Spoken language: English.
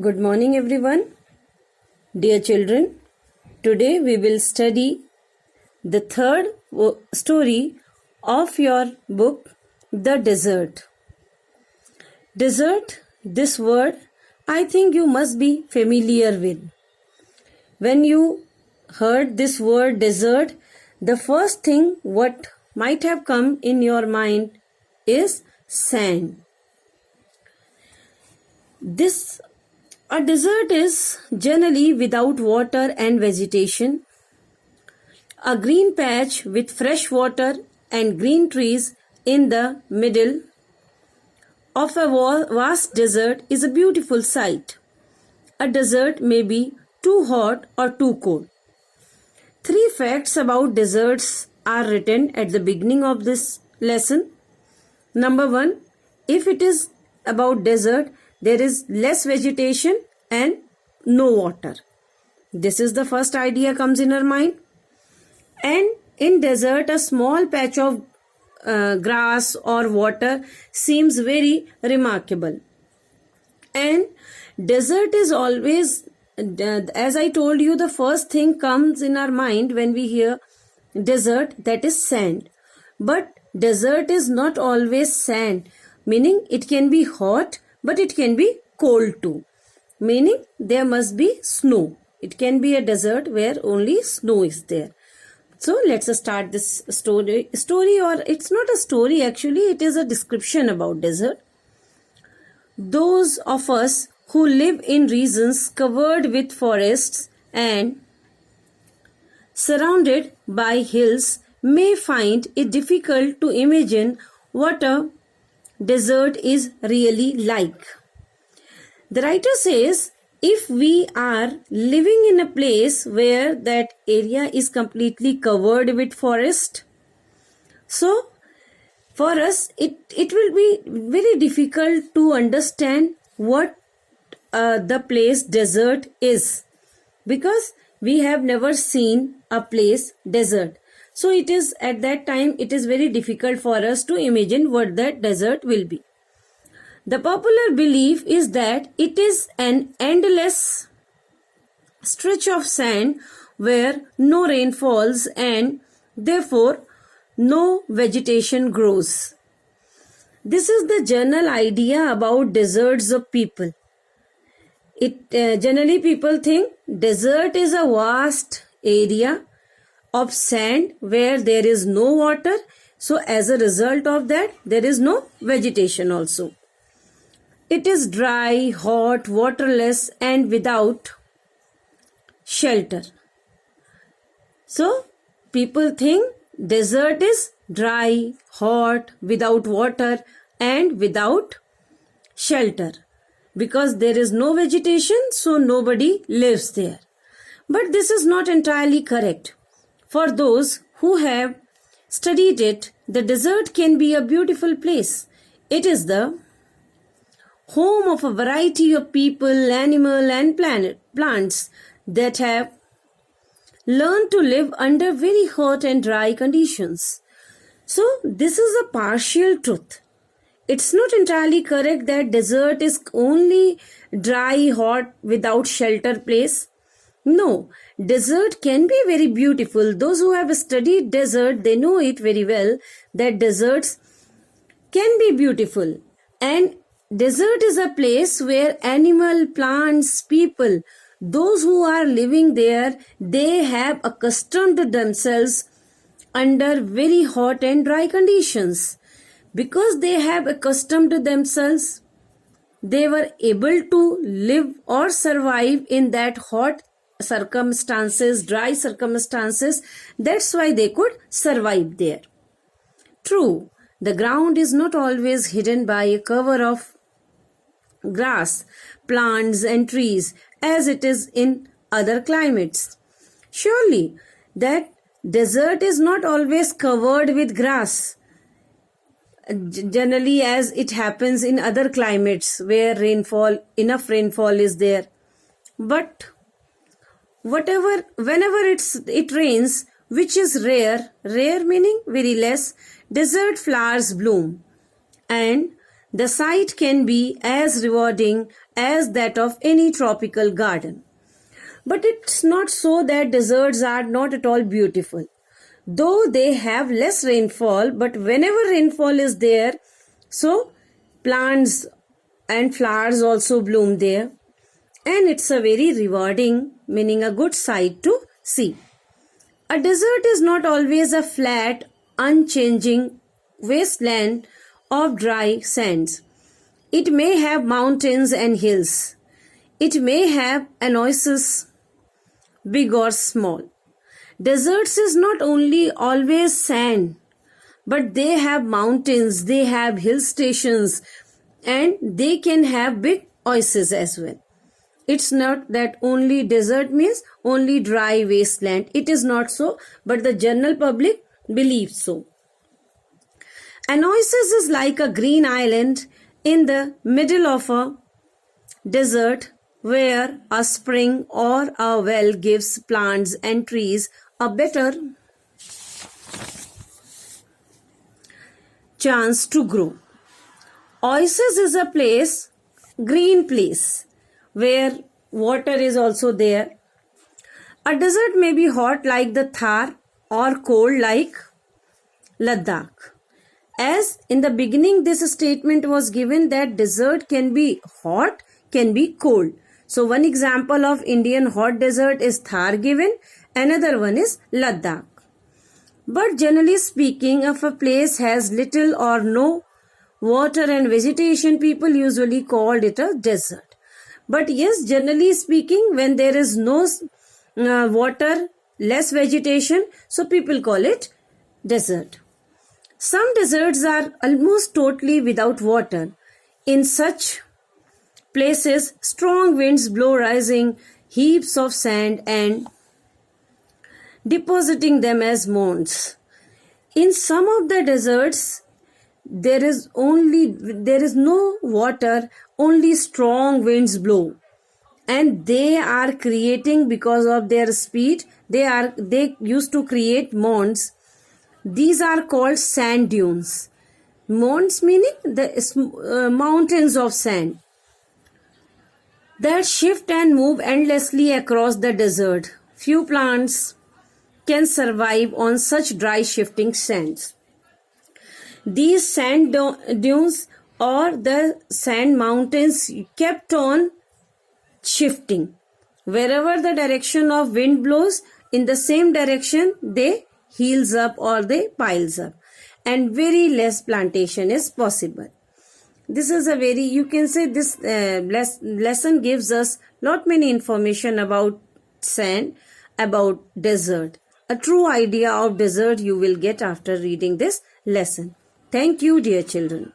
Good morning, everyone. Dear children, today we will study the third story of your book, The Desert. Desert, this word, I think you must be familiar with. When you heard this word desert, the first thing what might have come in your mind is sand. A desert is generally without water and vegetation. A green patch with fresh water and green trees in the middle of a vast desert is a beautiful sight. A desert may be too hot or too cold. 3 facts about deserts are written at the beginning of this lesson. Number 1, if it is about desert, there is less vegetation and no water. This is the first idea comes in our mind. And in desert, a small patch of grass or water seems very remarkable. And desert is always, as I told you, the first thing comes in our mind when we hear desert, that is sand. But desert is not always sand, meaning it can be hot, but it can be cold too, meaning there must be snow. It can be a desert where only snow is there. So let's start this story, or it's not a story actually, it is a description about desert. Those of us who live in regions covered with forests and surrounded by hills may find it difficult to imagine what a desert is really like. The writer says, if we are living in a place where that area is completely covered with forest, so for us it will be very difficult to understand what the place desert is, because we have never seen a place desert. So it is at that time it is very difficult for us to imagine what that desert will be. The popular belief is that it is an endless stretch of sand where no rain falls and therefore no vegetation grows. This is the general idea about deserts of people. Generally people think desert is a vast area of sand where there is no water. So as a result of that, there is no vegetation also. It is dry, hot, waterless and without shelter. So people think desert is dry, hot, without water and without shelter. Because there is no vegetation, so nobody lives there. But this is not entirely correct. For those who have studied it, the desert can be a beautiful place. It is the home of a variety of people, animal and plants that have learned to live under very hot and dry conditions. So this is a partial truth. It's not entirely correct that desert is only dry, hot, without shelter place. No, desert can be very beautiful. Those who have studied desert, they know it very well that deserts can be beautiful. And desert is a place where animal, plants, people, those who are living there, they have accustomed themselves under very hot and dry conditions. Because they have accustomed themselves, they were able to live or survive in that hot circumstances, dry circumstances. That's why they could survive there. True, the ground is not always hidden by a cover of grass, plants and trees as it is in other climates. Surely, that desert is not always covered with grass, generally as it happens in other climates where enough rainfall is there. But whenever it rains, which is rare meaning very less, desert flowers bloom and The sight can be as rewarding as that of any tropical garden. But it's not so that deserts are not at all beautiful. Though they have less rainfall, but whenever rainfall is there, so plants and flowers also bloom there. And it's a very rewarding, meaning a good sight to see. A desert is not always a flat, unchanging wasteland of dry sands. It may have mountains and hills. It may have an oasis, big or small. Deserts is not only always sand, but they have mountains, they have hill stations, and they can have big oases as well. It's not that only desert means only dry wasteland. It is not so, but the general public believes so. An oasis is like a green island in the middle of a desert where a spring or a well gives plants and trees a better chance to grow. Oasis is a place, green place, where water is also there. A desert may be hot like the Thar or cold like Ladakh. As in the beginning, this statement was given that desert can be hot, can be cold. So one example of Indian hot desert is Thar given, another one is Ladakh. But generally speaking, if a place has little or no water and vegetation, people usually call it a desert. But yes, generally speaking, when there is no water, less vegetation, so people call it desert. Some deserts are almost totally without water. In such places, strong winds blow, rising heaps of sand and depositing them as mounds. In some of the deserts, there is no water, only strong winds blow, and they are creating, because of their speed, they used to create mounds. These are called sand dunes. Mounds meaning the mountains of sand that shift and move endlessly across the desert. Few plants can survive on such dry shifting sands. These sand dunes or the sand mountains kept on shifting. Wherever the direction of wind blows, in the same direction they heels up or they piles up, and very less plantation is possible. This is a very, you can say this lesson gives us lot many information about sand, about desert. A true idea of desert you will get after reading this lesson. Thank you, dear children.